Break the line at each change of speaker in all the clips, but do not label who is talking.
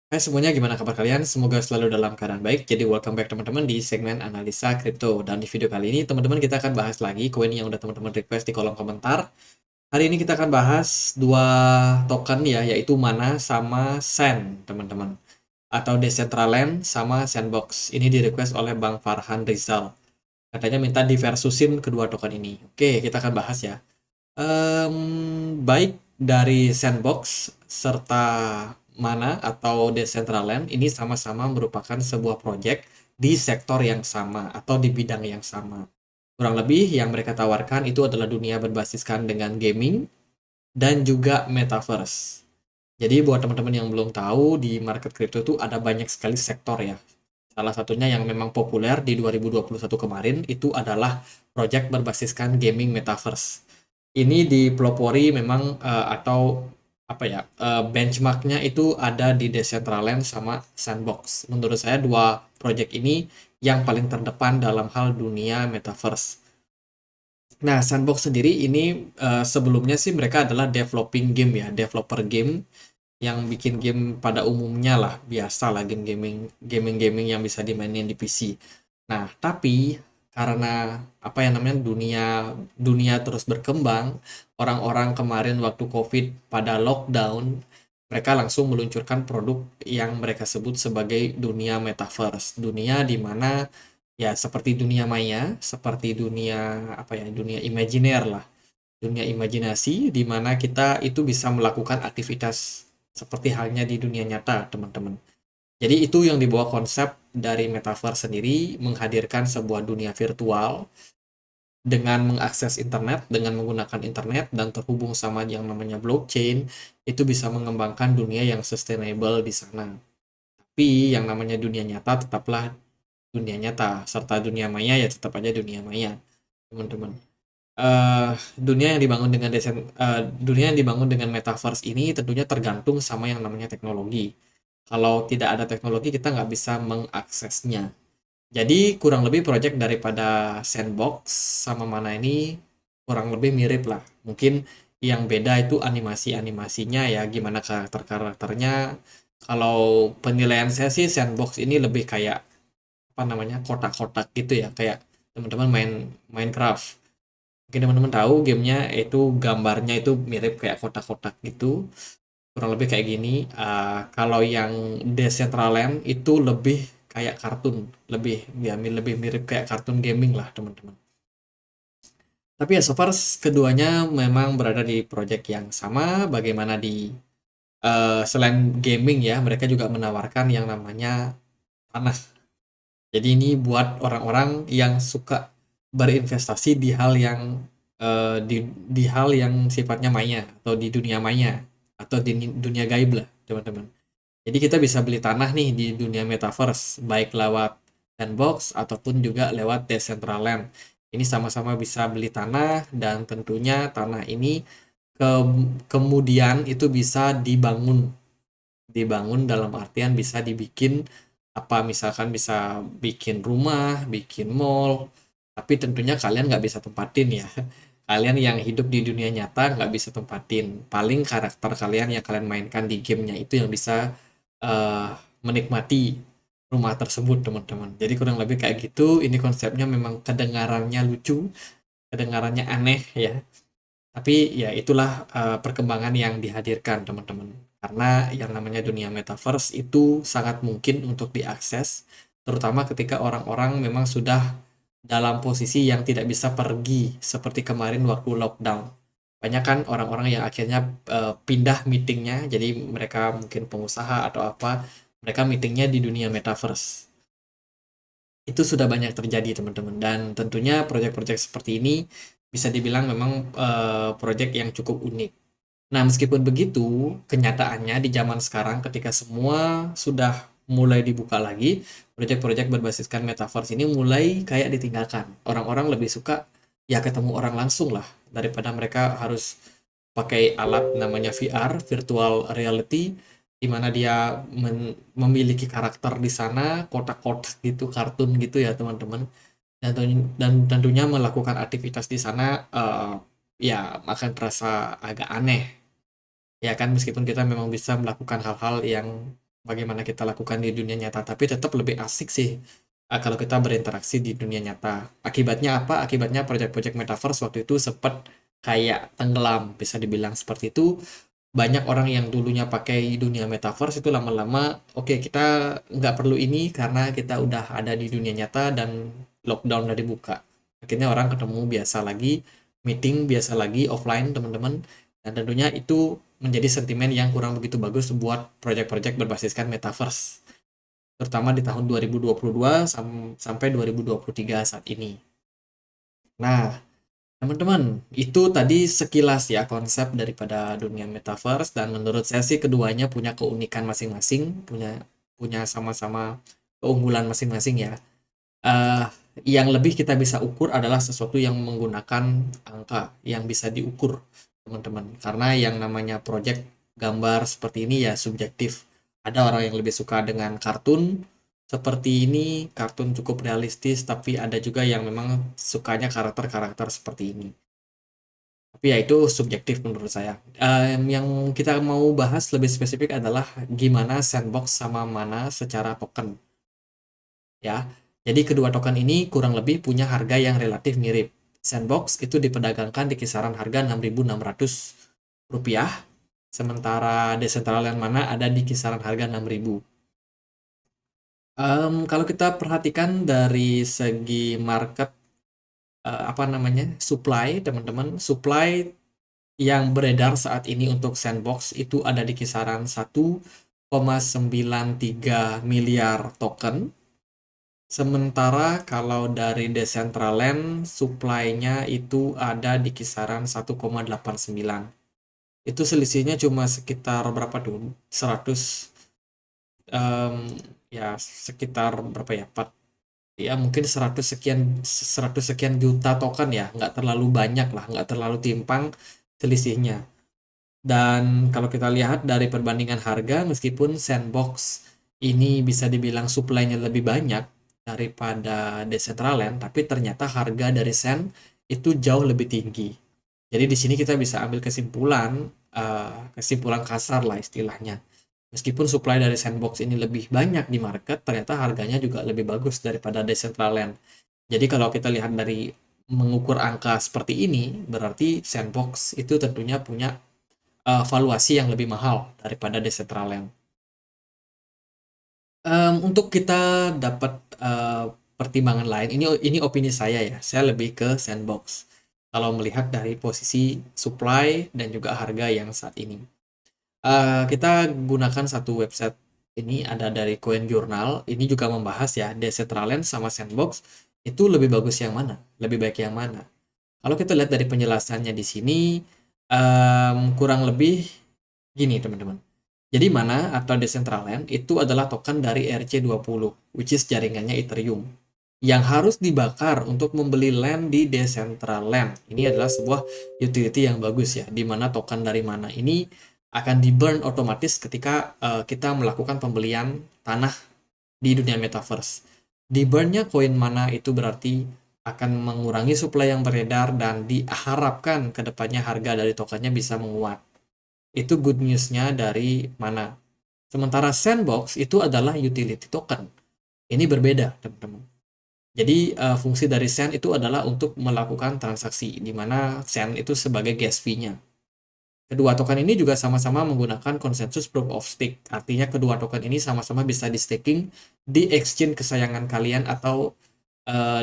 Hai semuanya, gimana kabar kalian? Semoga selalu dalam keadaan baik. Jadi welcome back teman-teman di segmen analisa kripto. Dan di video kali ini teman-teman kita akan bahas lagi koin yang udah teman-teman request di kolom komentar. Hari ini kita akan bahas dua token ya, yaitu Mana sama Sen, teman-teman. Atau Decentraland sama Sandbox. Ini di request oleh Bang Farhan Rizal. Katanya minta diversusin kedua token ini. Oke, kita akan bahas ya. Baik dari Sandbox serta Mana atau Decentraland ini sama-sama merupakan sebuah proyek di sektor yang sama atau di bidang yang sama. Kurang lebih yang mereka tawarkan itu adalah dunia berbasiskan dengan gaming dan juga metaverse. Jadi buat teman-teman yang belum tahu, di market crypto itu ada banyak sekali sektor ya. Salah satunya yang memang populer di 2021 kemarin itu adalah proyek berbasiskan gaming metaverse. Ini dipelopori memang atau apa ya, benchmarknya itu ada di Decentraland sama Sandbox. Menurut saya dua proyek ini yang paling terdepan dalam hal dunia metaverse. Nah, Sandbox sendiri ini sebelumnya sih mereka adalah developing game ya, developer game yang bikin game pada umumnya lah, biasa lah gaming yang bisa dimainin di PC. Nah, tapi karena apa yang namanya dunia dunia terus berkembang, orang-orang kemarin waktu COVID pada lockdown, mereka langsung meluncurkan produk yang mereka sebut sebagai dunia metaverse. Dunia di mana ya seperti dunia maya, seperti dunia apa ya, dunia imajiner lah, dunia imajinasi di mana kita itu bisa melakukan aktivitas seperti halnya di dunia nyata, teman-teman. Jadi itu yang dibawa konsep dari metaverse sendiri, menghadirkan sebuah dunia virtual dengan mengakses internet, dengan menggunakan internet dan terhubung sama yang namanya blockchain, itu bisa mengembangkan dunia yang sustainable di sana. Tapi yang namanya dunia nyata tetaplah dunia nyata, serta dunia maya ya tetap aja dunia maya, teman-teman. Dunia yang dibangun dengan metaverse ini tentunya tergantung sama yang namanya teknologi. Kalau tidak ada teknologi, kita nggak bisa mengaksesnya. Jadi kurang lebih project daripada Sandbox sama Mana ini kurang lebih mirip lah. Mungkin yang beda itu animasi-animasinya ya, gimana karakter-karakternya. Kalau penilaian saya sih Sandbox ini lebih kayak apa namanya, kotak-kotak gitu ya, kayak teman-teman main Minecraft. Mungkin teman-teman tahu gamenya itu gambarnya itu mirip kayak kotak-kotak gitu, kurang lebih kayak gini. Kalau yang Decentraland itu lebih kayak kartun, lebih ya lebih mirip kayak kartun gaming lah teman-teman. Tapi ya so far keduanya memang berada di project yang sama. Bagaimana di selain gaming ya, mereka juga menawarkan yang namanya tanah. Jadi ini buat orang-orang yang suka berinvestasi di hal yang di hal yang sifatnya maya atau di dunia maya atau di dunia gaib lah, teman-teman. Jadi kita bisa beli tanah nih di dunia metaverse, baik lewat Sandbox ataupun juga lewat Decentraland. Ini sama-sama bisa beli tanah dan tentunya tanah ini ke kemudian itu bisa dibangun. Dibangun dalam artian bisa dibikin apa, misalkan bisa bikin rumah, bikin mall, tapi tentunya kalian nggak bisa tempatin ya. Kalian yang hidup di dunia nyata nggak bisa tempatin. Paling karakter kalian yang kalian mainkan di gamenya itu yang bisa eh, menikmati rumah tersebut, teman-teman. Jadi kurang lebih kayak gitu. Ini konsepnya memang kedengarannya lucu, kedengarannya aneh ya. Tapi ya itulah perkembangan yang dihadirkan, teman-teman. Karena yang namanya dunia metaverse itu sangat mungkin untuk diakses, terutama ketika orang-orang memang sudah dalam posisi yang tidak bisa pergi seperti kemarin waktu lockdown. Banyak kan orang-orang yang akhirnya pindah meetingnya, jadi mereka mungkin pengusaha atau apa, mereka meetingnya di dunia metaverse. Itu sudah banyak terjadi, teman-teman, dan tentunya proyek-proyek seperti ini bisa dibilang memang proyek yang cukup unik. Nah, meskipun begitu, kenyataannya di zaman sekarang ketika semua sudah mulai dibuka lagi, proyek-proyek berbasiskan metaverse ini mulai kayak ditinggalkan. Orang-orang lebih suka ya ketemu orang langsung lah, daripada mereka harus pakai alat namanya VR, virtual reality, di mana dia memiliki karakter di sana, kotak-kotak gitu, kartun gitu ya, teman-teman. Dan tentunya melakukan aktivitas di sana ya akan terasa agak aneh. Ya kan, meskipun kita memang bisa melakukan hal-hal yang bagaimana kita lakukan di dunia nyata, tapi tetap lebih asik sih kalau kita berinteraksi di dunia nyata. Akibatnya apa? Akibatnya proyek-proyek metaverse waktu itu sempat kayak tenggelam, bisa dibilang seperti itu. Banyak orang yang dulunya pakai dunia metaverse itu lama-lama, oke, kita nggak perlu ini karena kita udah ada di dunia nyata dan lockdown udah dibuka. Akhirnya orang ketemu biasa lagi, meeting biasa lagi offline teman-teman, dan tentunya itu menjadi sentimen yang kurang begitu bagus buat proyek-proyek berbasiskan metaverse, terutama di tahun 2022 sampai 2023 saat ini. Nah, teman-teman, itu tadi sekilas ya konsep daripada dunia metaverse, dan menurut saya sih keduanya punya keunikan masing-masing, punya punya sama-sama keunggulan masing-masing ya. Eh, yang lebih kita bisa ukur adalah sesuatu yang menggunakan angka yang bisa diukur, teman-teman. Karena yang namanya project gambar seperti ini ya subjektif. Ada orang yang lebih suka dengan kartun seperti ini, kartun cukup realistis, tapi ada juga yang memang sukanya karakter-karakter seperti ini. Tapi ya itu subjektif menurut saya. Yang kita mau bahas lebih spesifik adalah gimana sandbox sama mana secara token ya. Jadi kedua token ini kurang lebih punya harga yang relatif mirip. Sandbox itu diperdagangkan di kisaran harga Rp6.600, sementara Decentraland Mana ada di kisaran harga 6.000. Kalau kita perhatikan dari segi market, apa namanya, supply, teman-teman, supply yang beredar saat ini untuk sandbox itu ada di kisaran 1,93 miliar token. Sementara kalau dari Decentraland, supply-nya itu ada di kisaran 1,89. Itu selisihnya cuma sekitar berapa tuh? 100, em, ya sekitar berapa ya? Ya mungkin 100 sekian juta token ya, nggak terlalu banyak lah, nggak terlalu timpang selisihnya. Dan kalau kita lihat dari perbandingan harga, meskipun sandbox ini bisa dibilang supply-nya lebih banyak daripada Decentraland, tapi ternyata harga dari Sand itu jauh lebih tinggi. Jadi di sini kita bisa ambil kesimpulan, kesimpulan kasar lah istilahnya. Meskipun supply dari Sandbox ini lebih banyak di market, ternyata harganya juga lebih bagus daripada Decentraland. Jadi kalau kita lihat dari mengukur angka seperti ini, berarti Sandbox itu tentunya punya valuasi yang lebih mahal daripada Decentraland. Untuk kita dapat pertimbangan lain, ini opini saya ya, saya lebih ke Sandbox. Kalau melihat dari posisi supply dan juga harga yang saat ini. Kita gunakan satu website, ini ada dari Coin Journal, ini juga membahas ya, Decentraland sama Sandbox, itu lebih bagus yang mana? Lebih baik yang mana? Kalau kita lihat dari penjelasannya di sini, kurang lebih gini teman-teman. Jadi Mana atau Decentraland itu adalah token dari ERC20, which is jaringannya Ethereum, yang harus dibakar untuk membeli land di Decentraland. Ini adalah sebuah utility yang bagus ya, di mana token dari Mana ini akan di burn otomatis ketika kita melakukan pembelian tanah di dunia metaverse. Di burnnya koin Mana itu berarti akan mengurangi supply yang beredar dan diharapkan kedepannya harga dari tokennya bisa menguat. Itu good news-nya dari Mana. Sementara Sandbox itu adalah utility token. Ini berbeda, teman-teman. Jadi fungsi dari Sand itu adalah untuk melakukan transaksi, di mana Sand itu sebagai gas fee-nya. Kedua token ini juga sama-sama menggunakan konsensus proof of stake. Artinya kedua token ini sama-sama bisa di staking di exchange kesayangan kalian atau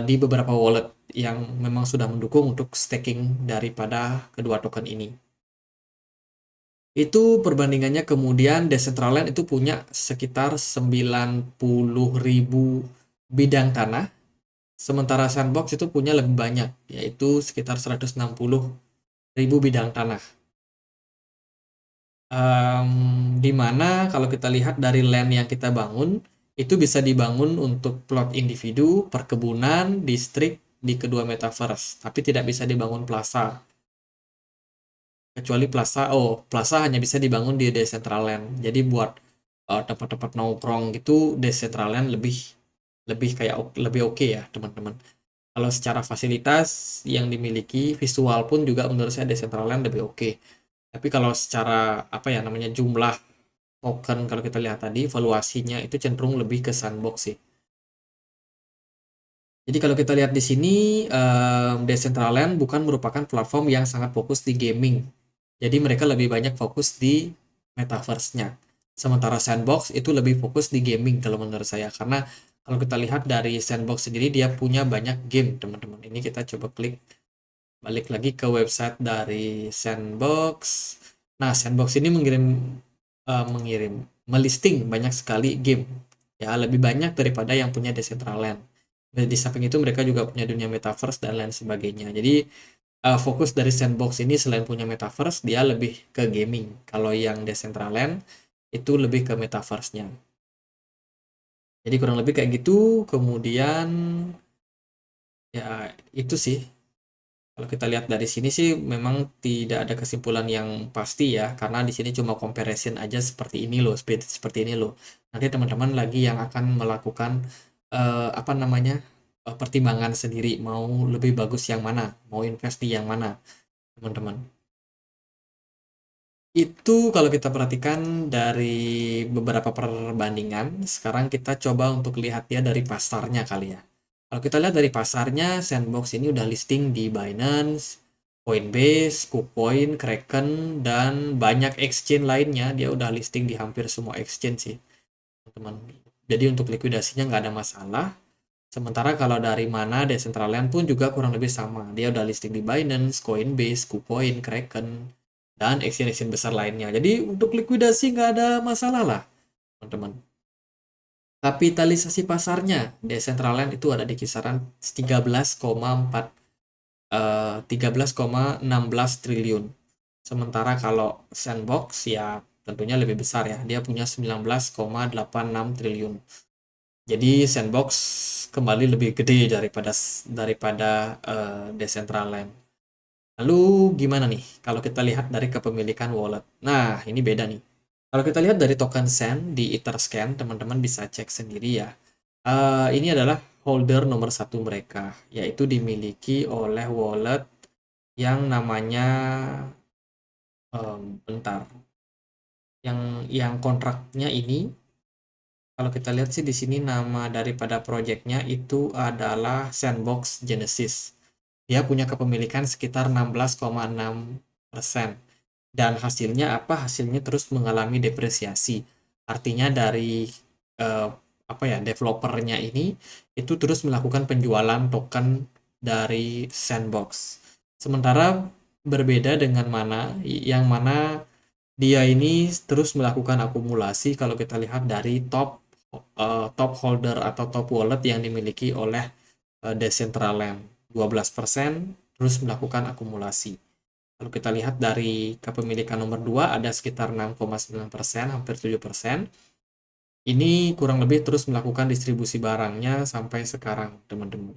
di beberapa wallet yang memang sudah mendukung untuk staking daripada kedua token ini. Itu perbandingannya, kemudian Decentraland itu punya sekitar 90.000 bidang tanah, sementara Sandbox itu punya lebih banyak, yaitu sekitar 160.000 bidang tanah. Di mana kalau kita lihat dari land yang kita bangun, itu bisa dibangun untuk plot individu, perkebunan, distrik di kedua metaverse, tapi tidak bisa dibangun plaza. Kecuali plaza hanya bisa dibangun di Decentraland. Jadi buat tempat-tempat nongkrong gitu, Decentraland lebih lebih kayak lebih oke ya teman-teman. Kalau secara fasilitas yang dimiliki, visual pun juga menurut saya Decentraland lebih oke. Tapi kalau secara apa ya namanya, jumlah token kalau kita lihat tadi valuasinya itu cenderung lebih ke Sandbox sih. Jadi kalau kita lihat di sini, Decentraland bukan merupakan platform yang sangat fokus di gaming. Jadi mereka lebih banyak fokus di metaverse-nya. Sementara Sandbox itu lebih fokus di gaming kalau menurut saya. Karena kalau kita lihat dari Sandbox sendiri dia punya banyak game, teman-teman. Ini kita coba klik balik lagi ke website dari Sandbox. Nah, Sandbox ini melisting banyak sekali game. Ya, lebih banyak daripada yang punya Decentraland. Di samping itu mereka juga punya dunia metaverse dan lain sebagainya. Jadi fokus dari Sandbox ini selain punya metaverse, dia lebih ke gaming. Kalau yang Decentraland itu lebih ke metaverse-nya. Jadi kurang lebih kayak gitu. Kemudian ya itu sih. Kalau kita lihat dari sini sih memang tidak ada kesimpulan yang pasti ya, karena di sini cuma comparison aja seperti ini loh, seperti ini loh. Nanti teman-teman lagi yang akan melakukan apa namanya pertimbangan sendiri mau lebih bagus yang mana, mau invest di yang mana, teman-teman. Itu kalau kita perhatikan dari beberapa perbandingan, sekarang kita coba untuk lihat dia dari pasarnya kali ya. Kalau kita lihat dari pasarnya, Sandbox ini udah listing di Binance, Coinbase, KuCoin, Kraken, dan banyak exchange lainnya. Dia udah listing di hampir semua exchange sih, teman-teman. Jadi untuk likuidasinya nggak ada masalah. Sementara kalau dari mana Decentraland pun juga kurang lebih sama. Dia udah listing di Binance, Coinbase, KuCoin, Kraken, dan exchange-exchange besar lainnya. Jadi untuk likuidasi nggak ada masalah lah, teman-teman. Kapitalisasi pasarnya Decentraland itu ada di kisaran 13,16 triliun. Sementara kalau Sandbox ya tentunya lebih besar ya. Dia punya 19,86 triliun. Jadi Sandbox kembali lebih gede daripada daripada Decentraland. Lalu gimana nih kalau kita lihat dari kepemilikan wallet? Nah, ini beda nih. Kalau kita lihat dari token SEN di Etherscan, teman-teman bisa cek sendiri ya. Ini adalah holder nomor satu mereka, yaitu dimiliki oleh wallet yang namanya, bentar, yang kontraknya ini, kalau kita lihat sih di sini nama daripada projectnya itu adalah Sandbox Genesis. Dia punya kepemilikan sekitar 16,6%. Dan hasilnya apa? Hasilnya terus mengalami depresiasi. Artinya dari eh, apa ya, developernya ini itu terus melakukan penjualan token dari Sandbox. Sementara berbeda dengan mana yang mana dia ini terus melakukan akumulasi kalau kita lihat dari top holder atau top wallet yang dimiliki oleh Decentraland 12% terus melakukan akumulasi. Kalau kita lihat dari kepemilikan nomor 2 ada sekitar 6,9%, hampir 7%. Ini kurang lebih terus melakukan distribusi barangnya sampai sekarang, teman-teman.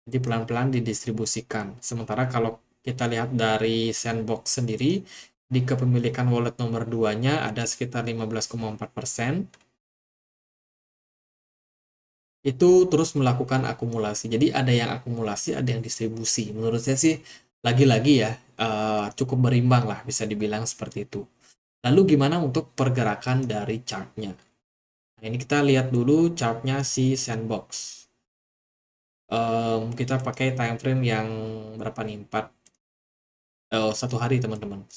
Jadi pelan-pelan didistribusikan. Sementara kalau kita lihat dari Sandbox sendiri, di kepemilikan wallet nomor 2-nya ada sekitar 15,4%. Itu terus melakukan akumulasi. Jadi ada yang akumulasi, ada yang distribusi. Menurut saya sih lagi-lagi ya cukup berimbang lah bisa dibilang seperti itu. Lalu gimana untuk pergerakan dari chartnya? Nah, ini kita lihat dulu chartnya si Sandbox. Kita pakai time frame yang berapa nih? 1 hari teman-teman.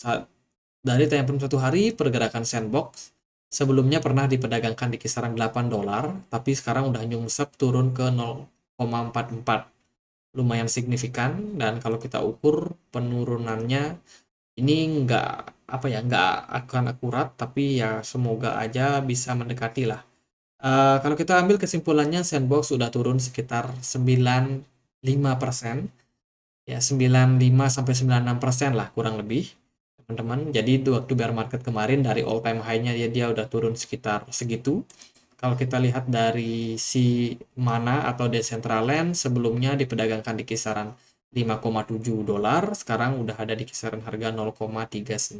Dari time frame 1 hari pergerakan Sandbox sebelumnya pernah diperdagangkan di kisaran $8, tapi sekarang udah nyungsep turun ke 0,44. Lumayan signifikan, dan kalau kita ukur penurunannya ini nggak apa ya, nggak akan akurat, tapi ya semoga aja bisa mendekati lah. Kalau kita ambil kesimpulannya, Sandbox sudah turun sekitar 95%, ya 95 sampai 96% lah kurang lebih, teman-teman. Jadi itu waktu bear market kemarin dari all time high-nya dia udah turun sekitar segitu. Kalau kita lihat dari si Mana atau Decentraland sebelumnya diperdagangkan di kisaran $5,7, sekarang udah ada di kisaran harga 0,39.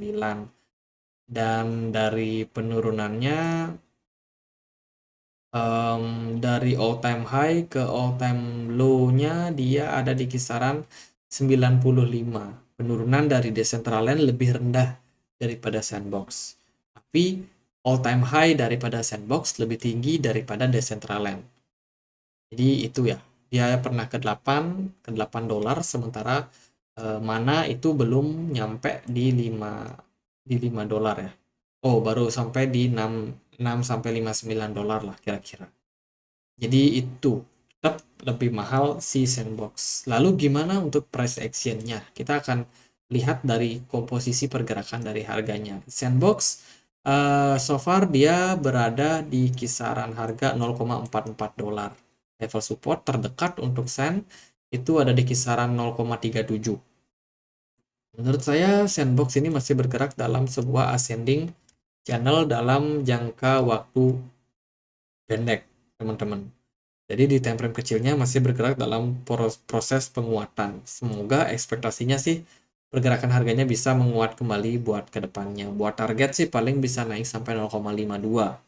Dan dari penurunannya, dari all time high ke all time low-nya dia ada di kisaran 95. Penurunan dari Decentraland lebih rendah daripada Sandbox. Tapi all time high daripada Sandbox lebih tinggi daripada Decentraland. Jadi itu ya, dia pernah ke 8 dolar, sementara Mana itu belum nyampe di 5 dolar ya. Oh, baru sampai di 6 sampai 59 dolar lah kira-kira. Jadi itu tetap lebih mahal si Sandbox. Lalu gimana untuk price action-nya? Kita akan lihat dari komposisi pergerakan dari harganya. Sandbox so far dia berada di kisaran harga 0,44 dolar. Level support terdekat untuk Sand itu ada di kisaran 0,37. Menurut saya Sandbox ini masih bergerak dalam sebuah ascending channel dalam jangka waktu pendek, teman-teman. Jadi di time frame kecilnya masih bergerak dalam proses penguatan. Semoga ekspektasinya sih pergerakan harganya bisa menguat kembali buat kedepannya. Buat target sih paling bisa naik sampai 0,52.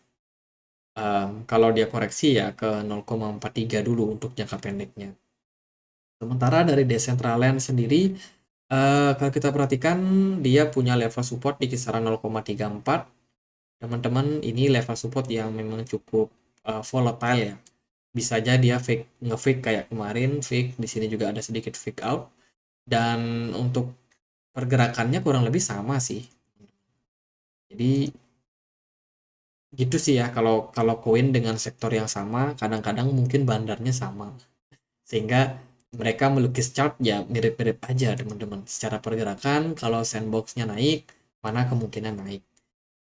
Kalau dia koreksi ya ke 0,43 dulu untuk jangka pendeknya. Sementara dari Decentraland sendiri, kalau kita perhatikan dia punya level support di kisaran 0,34. Teman-teman, ini level support yang memang cukup volatile ya. Bisa aja dia nge-fake kayak kemarin, fake di sini juga ada sedikit fake out. Dan untuk pergerakannya kurang lebih sama sih. Jadi gitu sih ya, kalau kalau koin dengan sektor yang sama, kadang-kadang mungkin bandarnya sama. Sehingga mereka melukis chart ya mirip-mirip aja teman-teman. Secara pergerakan, kalau sandboxnya naik, mana kemungkinan naik.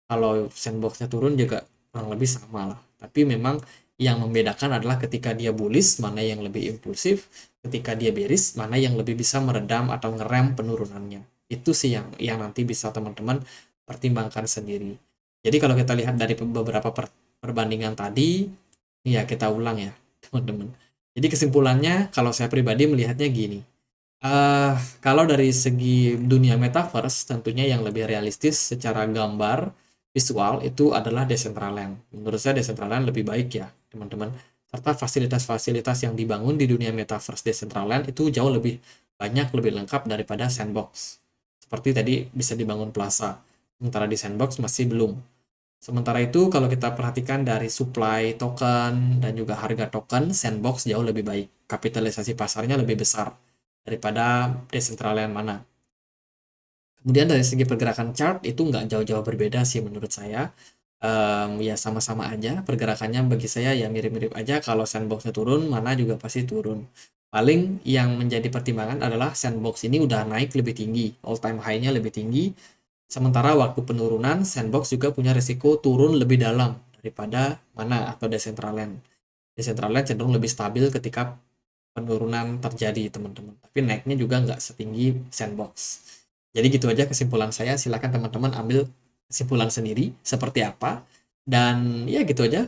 Kalau sandboxnya turun juga kurang lebih sama lah. Tapi memang yang membedakan adalah ketika dia bullish, mana yang lebih impulsif, ketika dia bearish, mana yang lebih bisa meredam atau ngerem penurunannya. Itu sih yang nanti bisa teman-teman pertimbangkan sendiri. Jadi kalau kita lihat dari beberapa perbandingan tadi, ya kita ulang ya teman-teman. Jadi kesimpulannya, kalau saya pribadi melihatnya gini. Kalau dari segi dunia metaverse, tentunya yang lebih realistis secara gambar, visual, itu adalah Decentraland. Menurut saya Decentraland lebih baik ya, teman-teman. Serta fasilitas-fasilitas yang dibangun di dunia metaverse Decentraland itu jauh lebih banyak, lebih lengkap daripada Sandbox. Seperti tadi bisa dibangun plaza, sementara di Sandbox masih belum. Sementara itu, kalau kita perhatikan dari supply token dan juga harga token, Sandbox jauh lebih baik. Kapitalisasi pasarnya lebih besar daripada Decentraland Mana. Kemudian dari segi pergerakan chart itu nggak jauh-jauh berbeda sih menurut saya. Ya sama-sama aja, pergerakannya bagi saya ya mirip-mirip aja. Kalau Sandboxnya turun, Mana juga pasti turun. Paling yang menjadi pertimbangan adalah Sandbox ini udah naik lebih tinggi, all time high-nya lebih tinggi. Sementara waktu penurunan, Sandbox juga punya risiko turun lebih dalam daripada Mana atau Decentraland. Decentraland cenderung lebih stabil ketika penurunan terjadi, teman-teman. Tapi naiknya juga nggak setinggi Sandbox. Jadi gitu aja kesimpulan saya. Silakan teman-teman ambil kesimpulan sendiri seperti apa. Dan ya gitu aja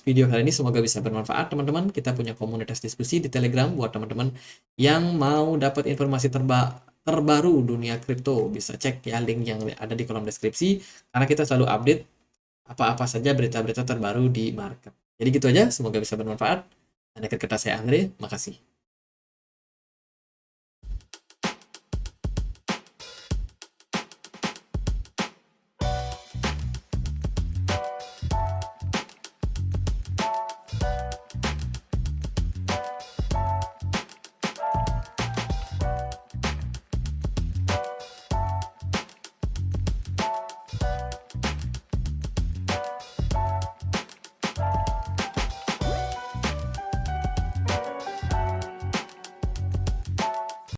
video kali ini, semoga bisa bermanfaat teman-teman. Kita punya komunitas diskusi di Telegram buat teman-teman yang mau dapat informasi terbaru dunia kripto. Bisa cek ya link yang ada di kolom deskripsi, karena kita selalu update apa-apa saja berita-berita terbaru di market. Jadi gitu aja, semoga bisa bermanfaat. Dan akhir kata saya Andre, makasih.